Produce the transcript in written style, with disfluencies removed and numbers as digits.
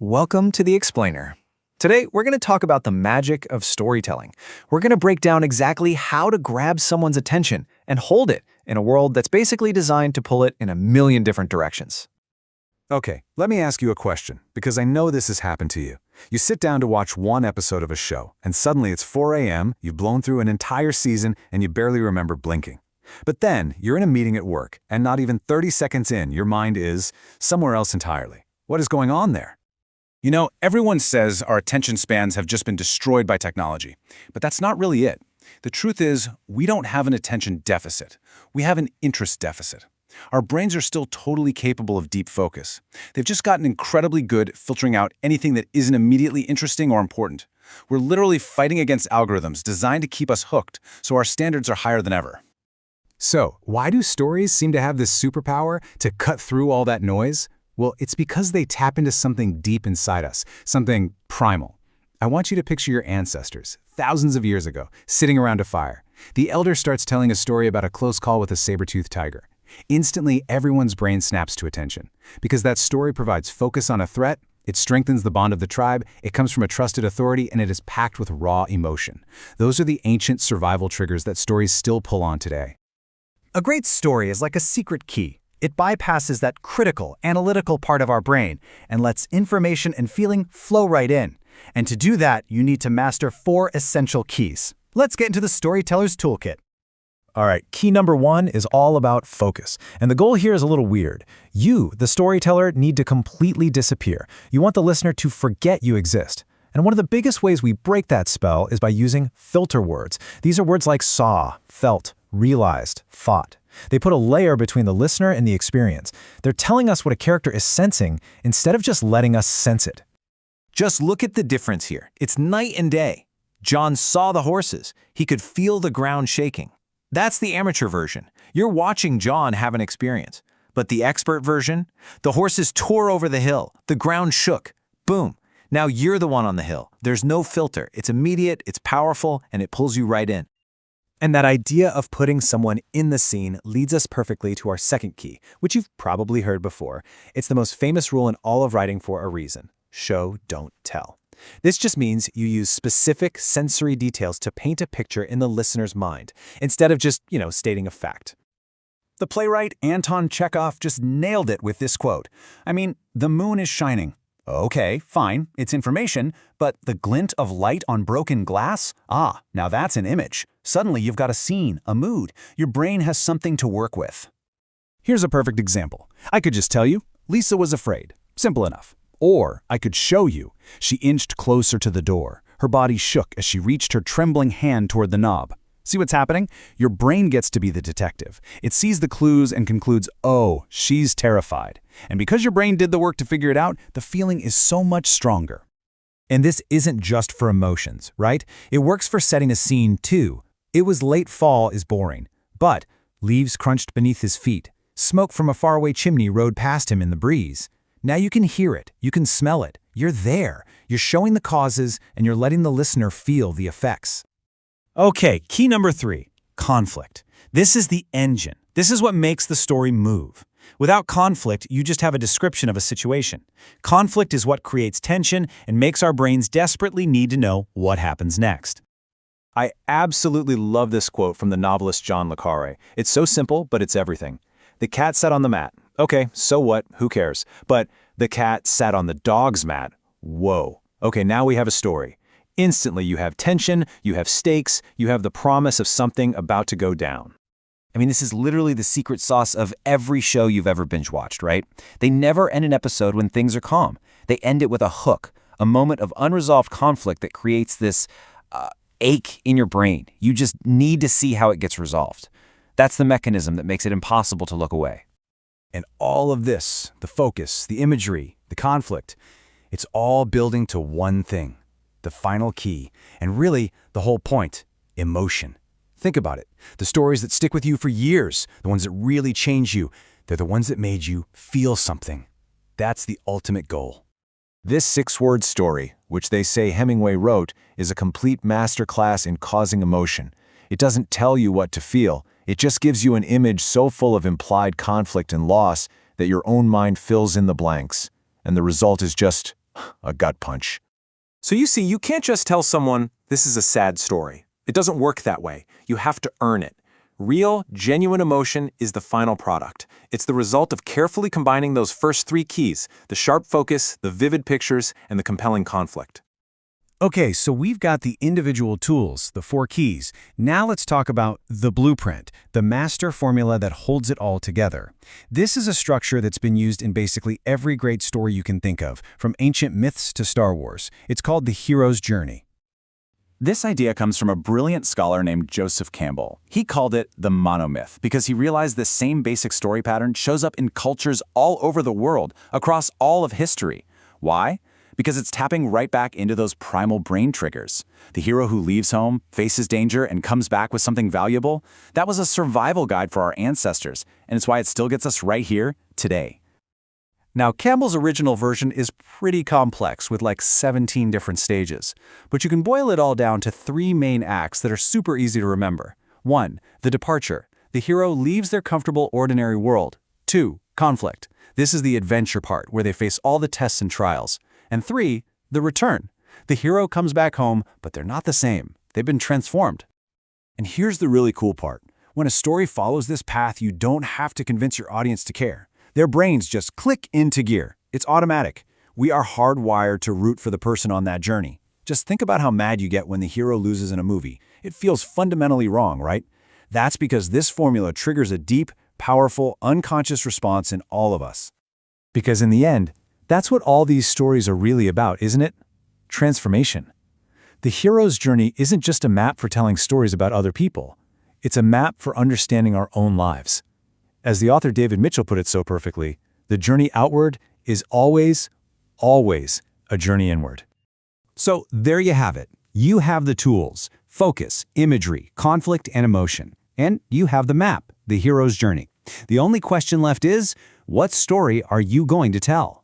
Welcome to The Explainer. Today, we're going to talk about the magic of storytelling. We're going to break down exactly how to grab someone's attention and hold it in a world that's basically designed to pull it in a million different directions. Okay, let me ask you a question, because I know this has happened to you. You sit down to watch one episode of a show, and suddenly it's 4 a.m., you've blown through an entire season, and you barely remember blinking. But then, you're in a meeting at work, and not even 30 seconds in, your mind is somewhere else entirely. What is going on there? You know, everyone says our attention spans have just been destroyed by technology, but that's not really it. The truth is, we don't have an attention deficit. We have an interest deficit. Our brains are still totally capable of deep focus. They've just gotten incredibly good at filtering out anything that isn't immediately interesting or important. We're literally fighting against algorithms designed to keep us hooked, so our standards are higher than ever. So, why do stories seem to have this superpower to cut through all that noise? Well, it's because they tap into something deep inside us, something primal. I want you to picture your ancestors, thousands of years ago, sitting around a fire. The elder starts telling a story about a close call with a saber-toothed tiger. Instantly, everyone's brain snaps to attention. Because that story provides focus on a threat, it strengthens the bond of the tribe, it comes from a trusted authority, and it is packed with raw emotion. Those are the ancient survival triggers that stories still pull on today. A great story is like a secret key. It bypasses that critical, analytical part of our brain and lets information and feeling flow right in. And to do that, you need to master 4 essential keys. Let's get into the storyteller's toolkit. All right, key number 1 is all about focus. And the goal here is a little weird. You, the storyteller, need to completely disappear. You want the listener to forget you exist. And one of the biggest ways we break that spell is by using filter words. These are words like saw, felt, realized, thought. They put a layer between the listener and the experience. They're telling us what a character is sensing instead of just letting us sense it. Just look at the difference here. It's night and day. John saw the horses. He could feel the ground shaking. That's the amateur version. You're watching John have an experience. But the expert version? The horses tore over the hill. The ground shook. Boom. Now you're the one on the hill. There's no filter. It's immediate, it's powerful, and it pulls you right in. And that idea of putting someone in the scene leads us perfectly to our second key, which you've probably heard before. It's the most famous rule in all of writing for a reason. Show, don't tell. This just means you use specific sensory details to paint a picture in the listener's mind, instead of just, stating a fact. The playwright Anton Chekhov just nailed it with this quote. I mean, the moon is shining. Okay, fine, it's information, but the glint of light on broken glass? Ah, now that's an image. Suddenly you've got a scene, a mood. Your brain has something to work with. Here's a perfect example. I could just tell you, Lisa was afraid. Simple enough. Or I could show you. She inched closer to the door. Her body shook as she reached her trembling hand toward the knob. See what's happening? Your brain gets to be the detective. It sees the clues and concludes, oh, she's terrified. And because your brain did the work to figure it out, the feeling is so much stronger. And this isn't just for emotions, right? It works for setting a scene too. It was late fall is boring, but leaves crunched beneath his feet. Smoke from a faraway chimney rode past him in the breeze. Now you can hear it, you can smell it, you're there. You're showing the causes and you're letting the listener feel the effects. Okay, key number 3, conflict. This is the engine. This is what makes the story move. Without conflict, you just have a description of a situation. Conflict is what creates tension and makes our brains desperately need to know what happens next. I absolutely love this quote from the novelist John le Carre. It's so simple, but it's everything. The cat sat on the mat. Okay, so what? Who cares? But the cat sat on the dog's mat. Whoa. Okay, now we have a story. Instantly, you have tension, you have stakes, you have the promise of something about to go down. I mean, this is literally the secret sauce of every show you've ever binge-watched, right? They never end an episode when things are calm. They end it with a hook, a moment of unresolved conflict that creates this ache in your brain. You just need to see how it gets resolved. That's the mechanism that makes it impossible to look away. And all of this, the focus, the imagery, the conflict, it's all building to one thing. The final key, and really the whole point, emotion. Think about it. The stories that stick with you for years, the ones that really change you, they're the ones that made you feel something. That's the ultimate goal. This 6-word story, which they say Hemingway wrote, is a complete masterclass in causing emotion. It doesn't tell you what to feel. It just gives you an image so full of implied conflict and loss that your own mind fills in the blanks. And the result is just A gut punch. So you see, you can't just tell someone, this is a sad story. It doesn't work that way. You have to earn it. Real, genuine emotion is the final product. It's the result of carefully combining those first three keys: the sharp focus, the vivid pictures, and the compelling conflict. Okay, so we've got the individual tools, the 4 keys. Now let's talk about the blueprint, the master formula that holds it all together. This is a structure that's been used in basically every great story you can think of, from ancient myths to Star Wars. It's called the hero's journey. This idea comes from a brilliant scholar named Joseph Campbell. He called it the monomyth because he realized this same basic story pattern shows up in cultures all over the world, across all of history. Why? Because it's tapping right back into those primal brain triggers. The hero who leaves home, faces danger, and comes back with something valuable, that was a survival guide for our ancestors, and it's why it still gets us right here, today. Now, Campbell's original version is pretty complex with like 17 different stages, but you can boil it all down to 3 main acts that are super easy to remember. 1. The departure. The hero leaves their comfortable, ordinary world. 2. Conflict. This is the adventure part, where they face all the tests and trials. And 3. The return. The hero comes back home, but they're not the same. They've been transformed. And here's the really cool part. When a story follows this path, you don't have to convince your audience to care. Their brains just click into gear. It's automatic. We are hardwired to root for the person on that journey. Just think about how mad you get when the hero loses in a movie. It feels fundamentally wrong, right? That's because this formula triggers a deep, powerful, unconscious response in all of us. Because in the end, that's what all these stories are really about, isn't it? Transformation. The hero's journey isn't just a map for telling stories about other people. It's a map for understanding our own lives. As the author David Mitchell put it so perfectly, the journey outward is always, always a journey inward. So there you have it. You have the tools: focus, imagery, conflict, and emotion. And you have the map, the hero's journey. The only question left is, what story are you going to tell?